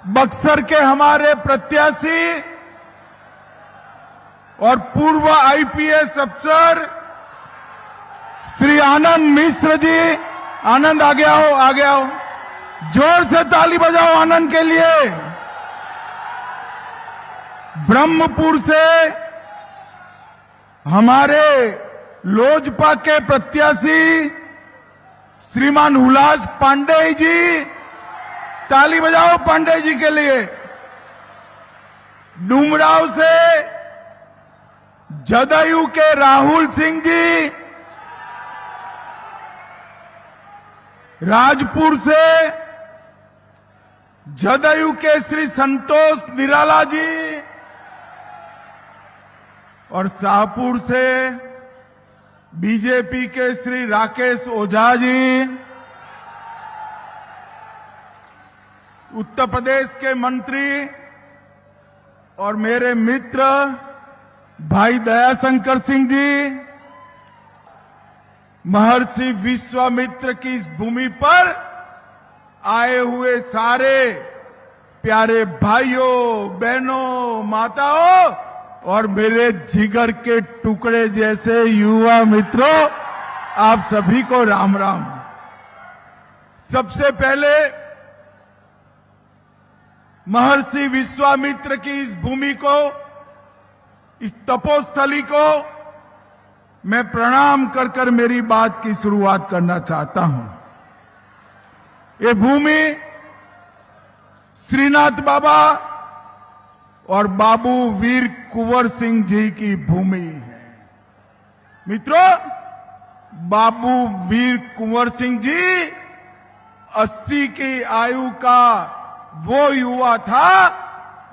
बक्सर के हमारे प्रत्याशी और पूर्व आईपीएस अफसर श्री आनंद मिश्र जी। आनंद आगे आओ, आगे आओ, जोर से ताली बजाओ आनंद के लिए। ब्रह्मपुर से हमारे लोजपा के प्रत्याशी श्रीमान हुलास पांडे जी, ताली बजाओ पांडे जी के लिए। डुमराव से जदयू के राहुल सिंह जी, राजपुर से जदयू के श्री संतोष निराला जी और शाहपुर से बीजेपी के श्री राकेश ओझा जी, उत्तर प्रदेश के मंत्री और मेरे मित्र भाई दयाशंकर सिंह जी, महर्षि विश्वामित्र की इस भूमि पर आए हुए सारे प्यारे भाइयों, बहनों, माताओं और मेरे जिगर के टुकड़े जैसे युवा मित्रों, आप सभी को राम राम। सबसे पहले महर्षि विश्वामित्र की इस भूमि को, इस तपोस्थली को मैं प्रणाम कर कर मेरी बात की शुरुआत करना चाहता हूं। ये भूमि श्रीनाथ बाबा और बाबू वीर कुंवर सिंह जी की भूमि है। मित्रों, बाबू वीर कुंवर सिंह जी 80 की आयु का वो युवा था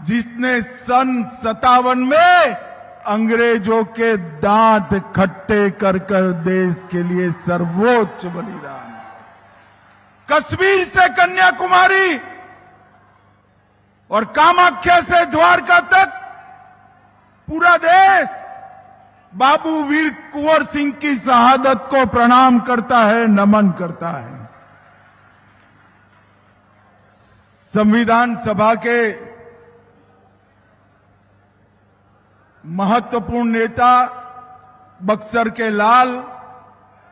जिसने सन 57 में अंग्रेजों के दांत खट्टे कर कर देश के लिए सर्वोच्च बलिदान। कश्मीर से कन्याकुमारी और कामाख्या से द्वारका तक पूरा देश बाबू वीर कुंवर सिंह की शहादत को प्रणाम करता है, नमन करता है। संविधान सभा के महत्वपूर्ण नेता बक्सर के लाल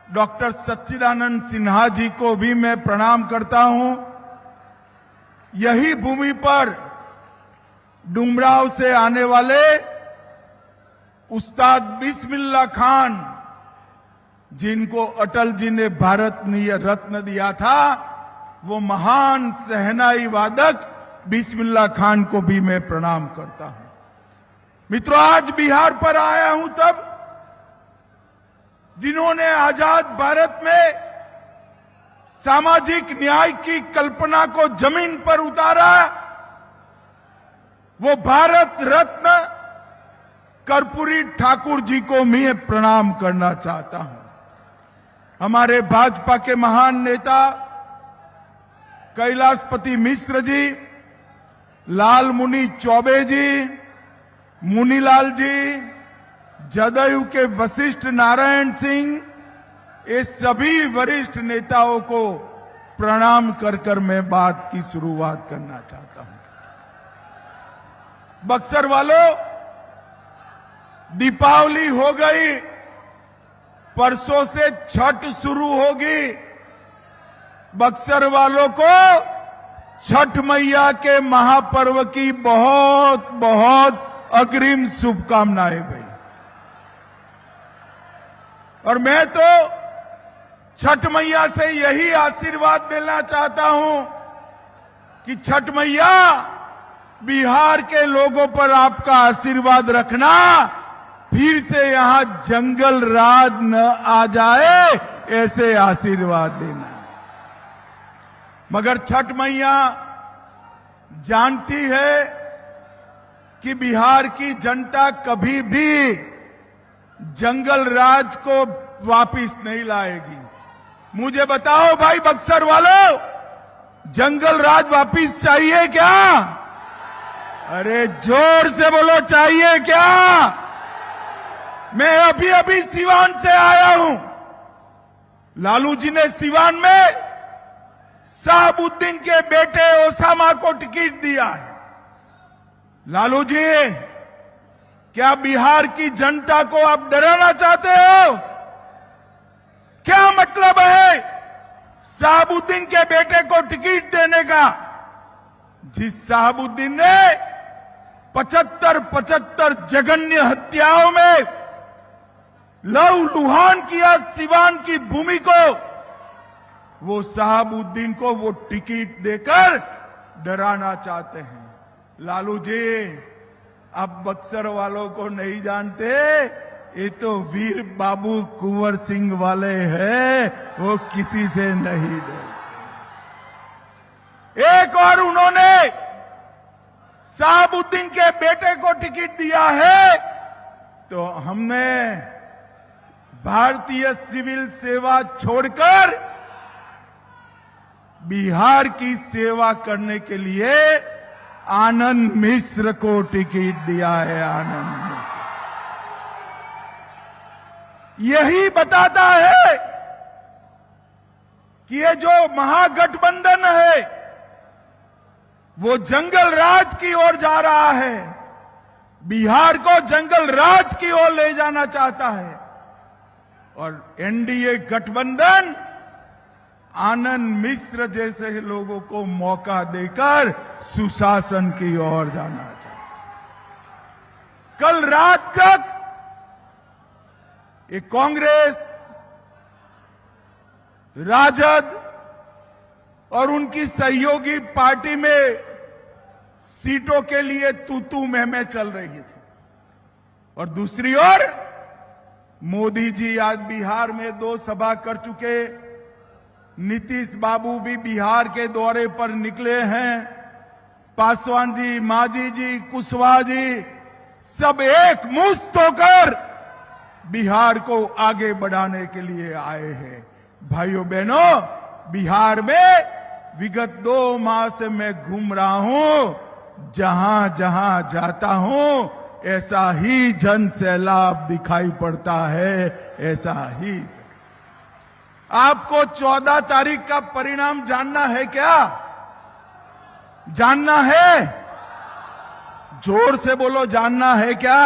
डॉक्टर सच्चिदानंद सिन्हा जी को भी मैं प्रणाम करता हूं। यही भूमि पर डुमराव से आने वाले उस्ताद बिस्मिल्लाह खान, जिनको अटल जी ने भारत रत्न दिया था, वो महान शहनाई वादक बिस्मिल्लाह खान को भी मैं प्रणाम करता हूं। मित्रों, आज बिहार पर आया हूं तब जिन्होंने आजाद भारत में सामाजिक न्याय की कल्पना को जमीन पर उतारा, वो भारत रत्न कर्पूरी ठाकुर जी को मैं प्रणाम करना चाहता हूं। हमारे भाजपा के महान नेता कैलाशपति मिश्र जी, लालमुनि चौबे जी, मुनीलाल जी, जदयू के वशिष्ठ नारायण सिंह, ये सभी वरिष्ठ नेताओं को प्रणाम कर कर मैं बात की शुरुआत करना चाहता हूं। बक्सर वालों, दीपावली हो गई, परसों से छठ शुरू होगी। बक्सर वालों को छठ मैया के महापर्व की बहुत बहुत अग्रिम शुभकामनाएं भाई। और मैं तो छठ मैया से यही आशीर्वाद मिलना चाहता हूं कि छठ मैया बिहार के लोगों पर आपका आशीर्वाद रखना, फिर से यहां जंगल राज न आ जाए, ऐसे आशीर्वाद देना। मगर छठ मैया जानती है कि बिहार की जनता कभी भी जंगल राज को वापिस नहीं लाएगी। मुझे बताओ भाई बक्सर वालों, जंगल राज वापिस चाहिए क्या? अरे जोर से बोलो, चाहिए क्या? मैं अभी अभी सिवान से आया हूं। लालू जी ने सिवान में शहाबुद्दीन के बेटे ओसामा को टिकट दिया है। लालू जी, क्या बिहार की जनता को आप डराना चाहते हो? क्या मतलब है शहाबुद्दीन के बेटे को टिकट देने का? जिस शहाबुद्दीन ने 75 जघन्य हत्याओं में लहूलुहान किया सिवान की भूमि को, वो शहाबुद्दीन को वो टिकट देकर डराना चाहते हैं। लालू जी, आप बक्सर वालों को नहीं जानते, ये तो वीर बाबू कुंवर सिंह वाले हैं, वो किसी से नहीं डरते। एक और उन्होंने शहाबुद्दीन के बेटे को टिकट दिया है, तो हमने भारतीय सिविल सेवा छोड़कर बिहार की सेवा करने के लिए आनंद मिश्र को टिकट दिया है। आनंद मिश्र यही बताता है कि ये जो महागठबंधन है वो जंगल राज की ओर जा रहा है, बिहार को जंगल राज की ओर ले जाना चाहता है। और एनडीए गठबंधन आनंद मिश्र जैसे लोगों को मौका देकर सुशासन की ओर जाना चाहता है। कल रात तक ये कांग्रेस, राजद और उनकी सहयोगी पार्टी में सीटों के लिए तू मैं चल रही थी, और दूसरी ओर मोदी जी आज बिहार में 2 सभा कर चुके, नीतीश बाबू भी बिहार के दौरे पर निकले हैं, पासवान जी, मांझी जी, कुशवाहा जी सब एक मुश्त होकर बिहार को आगे बढ़ाने के लिए आए हैं। भाइयों बहनों, बिहार में विगत 2 माह से मैं घूम रहा हूं, जहां जहां जाता हूं ऐसा ही जन सैलाब दिखाई पड़ता है, ऐसा ही। आपको 14 तारीख का परिणाम जानना है क्या? जानना है? जोर से बोलो, जानना है क्या?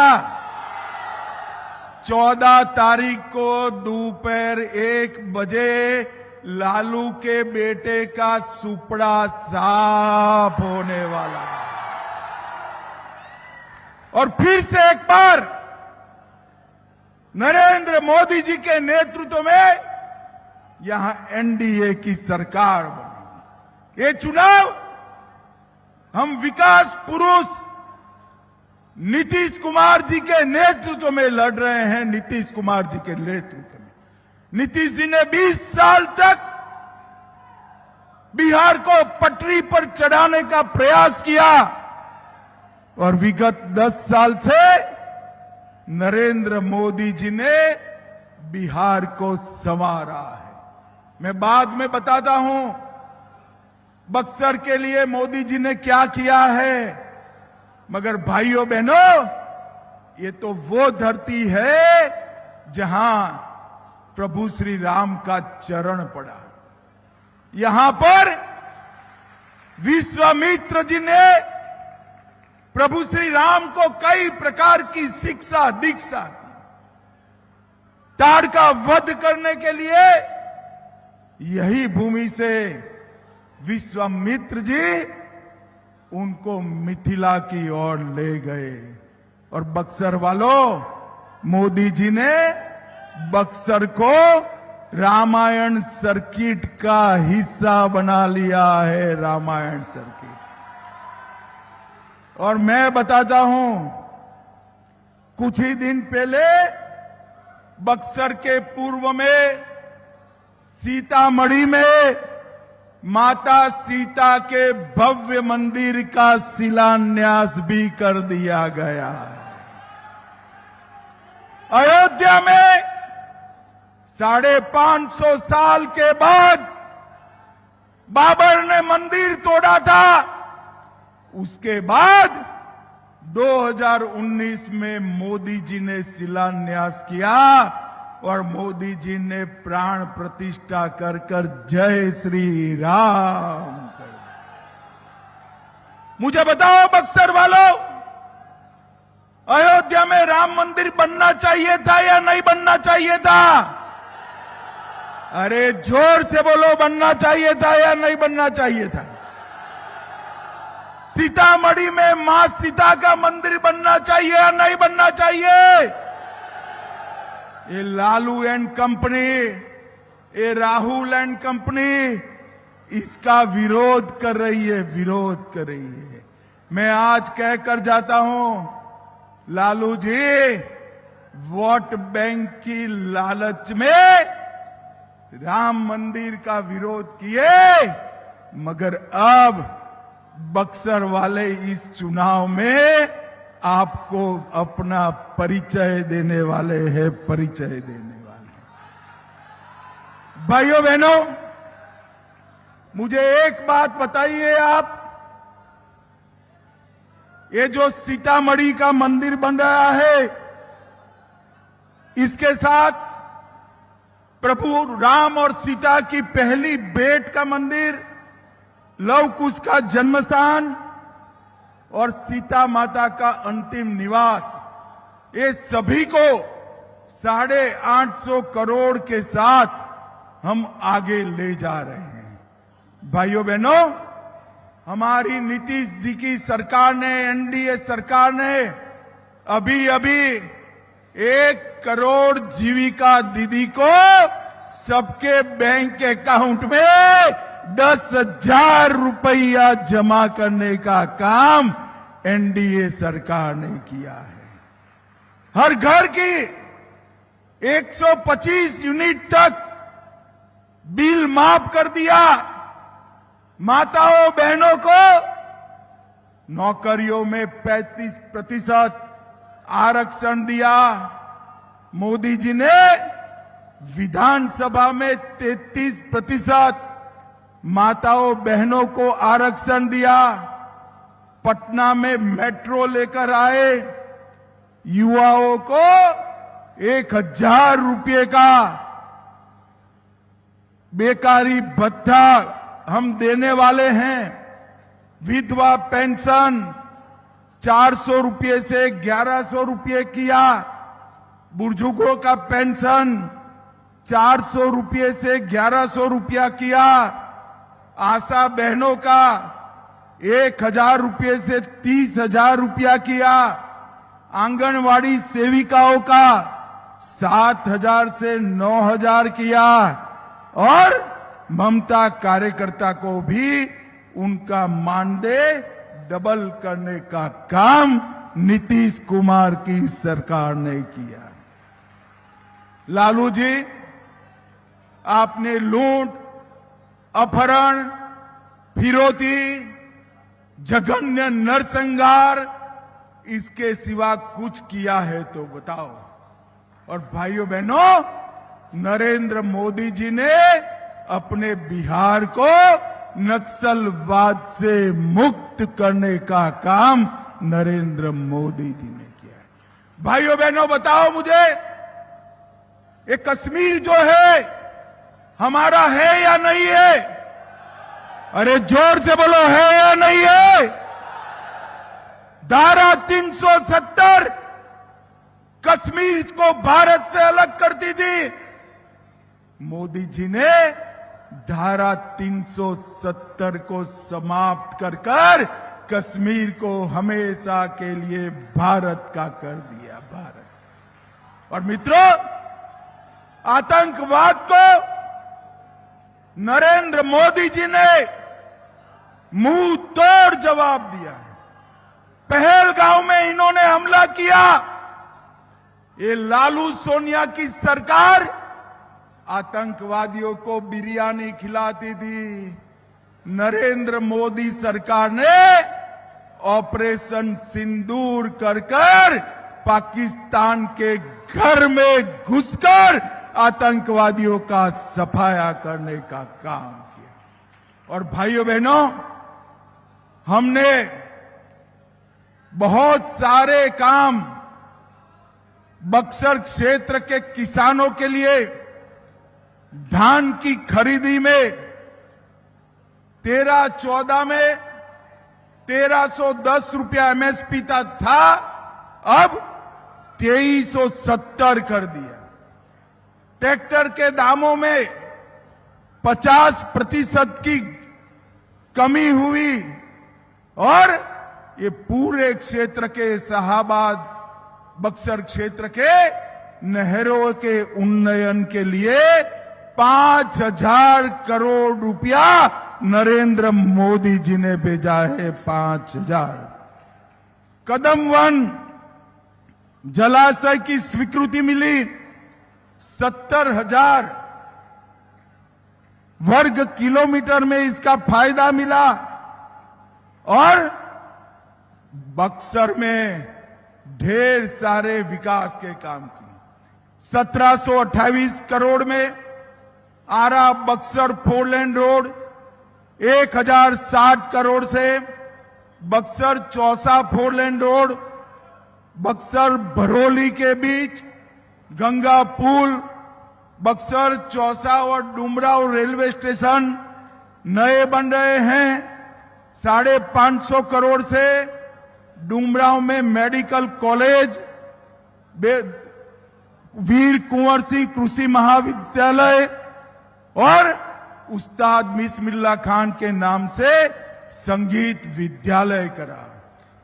14 तारीख को दोपहर 1 बजे लालू के बेटे का सुपड़ा साफ होने वाला है। और फिर से एक बार नरेंद्र मोदी जी के नेतृत्व में यहां एनडीए की सरकार बनेगी। ये चुनाव हम विकास पुरुष नीतीश कुमार जी के नेतृत्व में लड़ रहे हैं। नीतीश कुमार जी के नेतृत्व में नीतीश जी ने 20 साल तक बिहार को पटरी पर चढ़ाने का प्रयास किया, और विगत 10 साल से नरेंद्र मोदी जी ने बिहार को संवारा है। मैं बाद में बताता हूं बक्सर के लिए मोदी जी ने क्या किया है, मगर भाइयों बहनों, ये तो वो धरती है जहां प्रभु श्री राम का चरण पड़ा। यहां पर विश्वामित्र जी ने प्रभु श्री राम को कई प्रकार की शिक्षा दीक्षा दी। ताड़ का वध करने के लिए यही भूमि से विश्वामित्र जी उनको मिथिला की ओर ले गए। और बक्सर वालों, मोदी जी ने बक्सर को रामायण सर्किट का हिस्सा बना लिया है, रामायण सर्किट। और मैं बताता हूं, कुछ ही दिन पहले बक्सर के पूर्व में सीतामढ़ी में माता सीता के भव्य मंदिर का शिलान्यास भी कर दिया गया है। अयोध्या में 550 साल के बाद बाबर ने मंदिर तोड़ा था, उसके बाद 2019 में मोदी जी ने शिलान्यास किया और मोदी जी ने प्राण प्रतिष्ठा कर कर जय श्री राम कर। मुझे बताओ बक्सर वालों, अयोध्या में राम मंदिर बनना चाहिए था या नहीं बनना चाहिए था? अरे जोर से बोलो, बनना चाहिए था या नहीं बनना चाहिए था? सीतामढ़ी में मां सीता का मंदिर बनना चाहिए या नहीं बनना चाहिए? ये लालू एंड कंपनी, ये राहुल एंड कंपनी इसका विरोध कर रही है, विरोध कर रही है। मैं आज कहकर जाता हूं, लालू जी वोट बैंक की लालच में राम मंदिर का विरोध किए, मगर अब बक्सर वाले इस चुनाव में आपको अपना परिचय देने वाले हैं, परिचय देने वाले हैं। भाइयों बहनों, मुझे एक बात बताइए, आप ये जो सीतामढ़ी का मंदिर बन रहा है, इसके साथ प्रभु राम और सीता की पहली भेंट का मंदिर, लव कुश का जन्म स्थान और सीता माता का अंतिम निवास, ये सभी को 850 करोड़ के साथ हम आगे ले जा रहे हैं। भाइयों बहनों, हमारी नीतीश जी की सरकार ने, एनडीए सरकार ने अभी अभी 1 करोड़ जीविका दीदी को सबके बैंक अकाउंट में 10,000 रुपया जमा करने का काम एनडीए सरकार ने किया है। हर घर की 125 यूनिट तक बिल माफ कर दिया। माताओं बहनों को नौकरियों में 35% आरक्षण दिया। मोदी जी ने विधानसभा में 33% माताओं बहनों को आरक्षण दिया। पटना में मेट्रो लेकर आए, युवाओं को 1,000 रुपये का बेकारी भत्ता हम देने वाले हैं। विधवा पेंशन 400 रुपये से 1100 रुपये किया। बुजुर्गों का पेंशन 400 रुपये से 1100 रुपया किया। आशा बहनों का 1,000 रुपये से 30,000 रुपया किया। आंगनवाड़ी सेविकाओं का 7,000 से 9,000 किया। और ममता कार्यकर्ता को भी उनका मानदेय डबल करने का काम नीतीश कुमार की सरकार ने किया। लालू जी, आपने लूट, अपहरण, फिरौती, जघन्य नरसंहार, इसके सिवा कुछ किया है तो बताओ। और भाइयों बहनों, नरेंद्र मोदी जी ने अपने बिहार को नक्सलवाद से मुक्त करने का काम नरेंद्र मोदी जी ने किया है। भाइयों बहनों, बताओ मुझे, ये कश्मीर जो है हमारा है या नहीं है? अरे जोर से बोलो, है या नहीं है? धारा 370 कश्मीर को भारत से अलग करती थी। मोदी जी ने धारा 370 को समाप्त कर कर कश्मीर को हमेशा के लिए भारत का कर दिया, भारत। और मित्रों, आतंकवाद को नरेंद्र मोदी जी ने मुंह तोड़ जवाब दिया है। पहलगांव में इन्होंने हमला किया। ये लालू सोनिया की सरकार आतंकवादियों को बिरयानी खिलाती थी। नरेंद्र मोदी सरकार ने ऑपरेशन सिंदूर कर कर पाकिस्तान के घर में घुसकर आतंकवादियों का सफाया करने का काम किया। और भाइयों बहनों, हमने बहुत सारे काम बक्सर क्षेत्र के किसानों के लिए धान की खरीदी में 13-14 में 1310 रुपया एमएसपी था, अब 2370 कर दिया। ट्रैक्टर के दामों में 50% की कमी हुई और ये पूरे क्षेत्र के शाहाबाद बक्सर क्षेत्र के नहरों के उन्नयन के लिए 5,000 करोड़ रुपया नरेंद्र मोदी जी ने भेजा है। 5,000। कदम वन जलाशय की स्वीकृति मिली, 70,000 वर्ग किलोमीटर में इसका फायदा मिला और बक्सर में ढेर सारे विकास के काम किए। 1728 करोड़ में आरा बक्सर 4 लेन रोड, 1060 करोड़ से बक्सर चौसा 4 लेन रोड, बक्सर भरोली के बीच गंगा पुल, बक्सर चौसा और डुमराव रेलवे स्टेशन नए बन रहे हैं। 550 करोड़ से डुमराव में मेडिकल कॉलेज, वीर कुंवर सिंह कृषि महाविद्यालय और उस्ताद बिस्मिल्लाह खान के नाम से संगीत विद्यालय करा।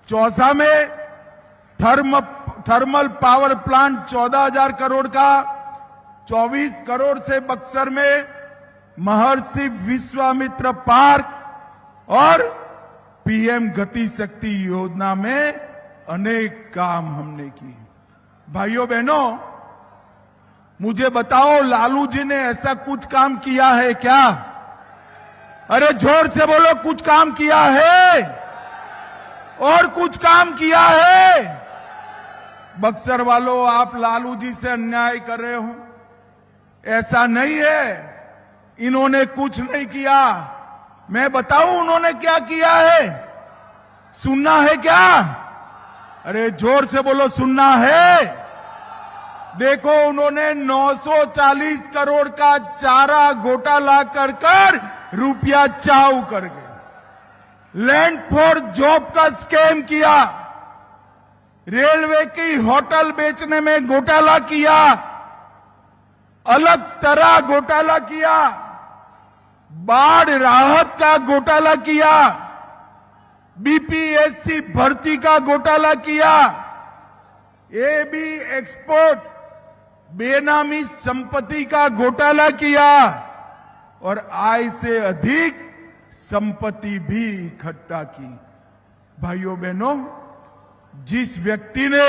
चौसा में थर्मल पावर प्लांट 14,000 करोड़ का, 24 करोड़ से बक्सर में महर्षि विश्वामित्र पार्क और पीएम गति शक्ति योजना में अनेक काम हमने किए। भाइयों बहनों, मुझे बताओ लालू जी ने ऐसा कुछ काम किया है क्या? अरे जोर से बोलो, कुछ काम किया है और कुछ काम किया है? बक्सर वालों, आप लालू जी से अन्याय कर रहे हो। ऐसा नहीं है, इन्होंने कुछ नहीं किया। मैं बताऊं उन्होंने क्या किया है? सुनना है क्या? अरे जोर से बोलो, सुनना है? देखो, उन्होंने 940 करोड़ का चारा घोटाला कर रुपया चाऊ कर गए। लैंड फॉर जॉब का स्कैम किया, रेलवे की होटल बेचने में घोटाला किया, अलग तरह घोटाला किया, बाढ़ राहत का घोटाला किया, बीपीएससी भर्ती का घोटाला किया, एबी एक्सपोर्ट बेनामी संपत्ति का घोटाला किया और आय से अधिक संपत्ति भी इकट्ठा की। भाइयों बहनों, जिस व्यक्ति ने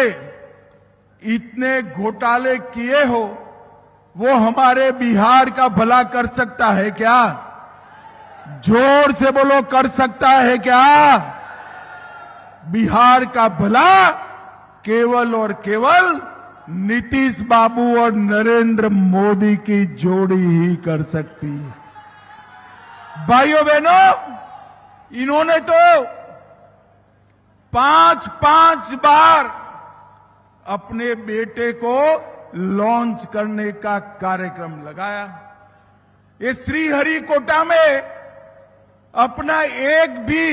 इतने घोटाले किए हो वो हमारे बिहार का भला कर सकता है क्या? जोर से बोलो, कर सकता है क्या? बिहार का भला केवल और केवल नीतीश बाबू और नरेंद्र मोदी की जोड़ी ही कर सकती है। भाइयों बहनों, इन्होंने तो 5-5 बार अपने बेटे को लॉन्च करने का कार्यक्रम लगाया। ये श्रीहरिकोटा में अपना एक भी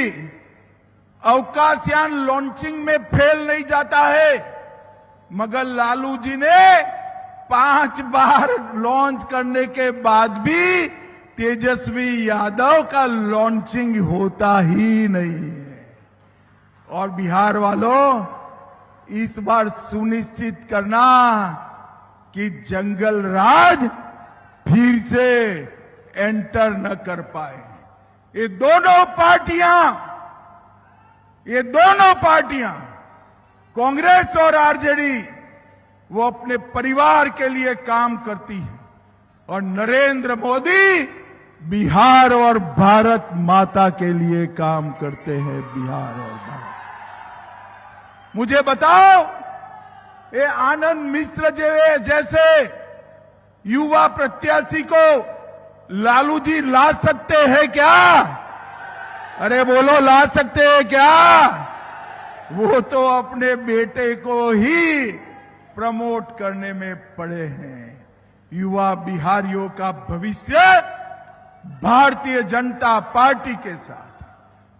अवकाशयान लॉन्चिंग में फेल नहीं जाता है, मगर लालू जी ने 5 बार लॉन्च करने के बाद भी तेजस्वी यादव का लॉन्चिंग होता ही नहीं है। और बिहार वालों, इस बार सुनिश्चित करना कि जंगल राज फिर से एंटर न कर पाए। ये दोनों पार्टियां कांग्रेस और आरजेडी, वो अपने परिवार के लिए काम करती है और नरेंद्र मोदी बिहार और भारत माता के लिए काम करते हैं। बिहार और भारत। मुझे बताओ, ये आनंद मिश्र जैसे युवा प्रत्याशी को लालू जी ला सकते हैं क्या? अरे बोलो, ला सकते हैं क्या? वो तो अपने बेटे को ही प्रमोट करने में पड़े हैं। युवा बिहारियों का भविष्य भारतीय जनता पार्टी के साथ,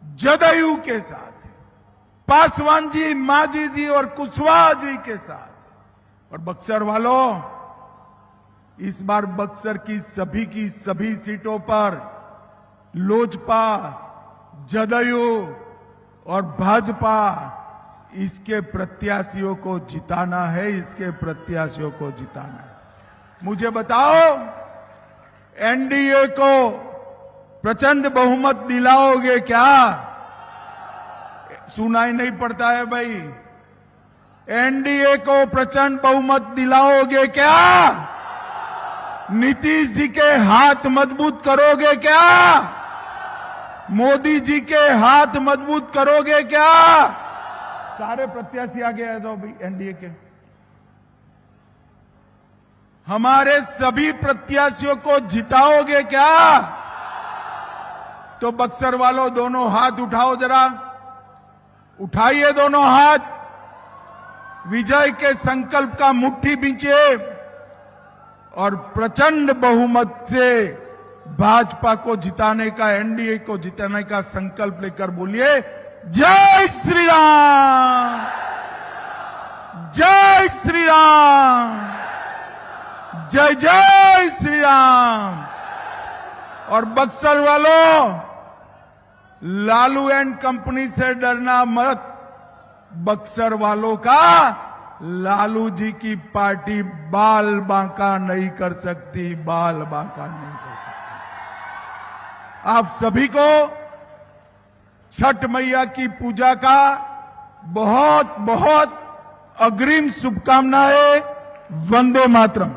जदयू के साथ, पासवान जी, मांझी जी और कुशवाहा जी के साथ। और बक्सर वालों, इस बार बक्सर की सभी सीटों पर लोजपा, जदयू और भाजपा इसके प्रत्याशियों को जिताना है, इसके प्रत्याशियों को जिताना है। मुझे बताओ, एनडीए को प्रचंड बहुमत दिलाओगे क्या? सुनाई नहीं पड़ता है भाई। एनडीए को प्रचंड बहुमत दिलाओगे क्या? नीतीश जी के हाथ मजबूत करोगे क्या? मोदी जी के हाथ मजबूत करोगे क्या? सारे प्रत्याशी आगे आ जाओ भाई एनडीए के। हमारे सभी प्रत्याशियों को जिताओगे क्या? तो बक्सर वालों, दोनों हाथ उठाओ जरा, उठाइए दोनों हाथ। विजय के संकल्प का मुट्ठी बींचिए और प्रचंड बहुमत से भाजपा को जिताने का, एनडीए को जिताने का संकल्प लेकर बोलिए, जय श्री राम, जय श्री राम, जय जय श्री राम। और बक्सर वालों, लालू एंड कंपनी से डरना मत। बक्सर वालों का लालू जी की पार्टी बाल बांका नहीं कर सकती, बाल बांका नहीं कर सकती। आप सभी को छठ मैया की पूजा का बहुत बहुत अग्रिम शुभकामनाएं। वंदे मातरम।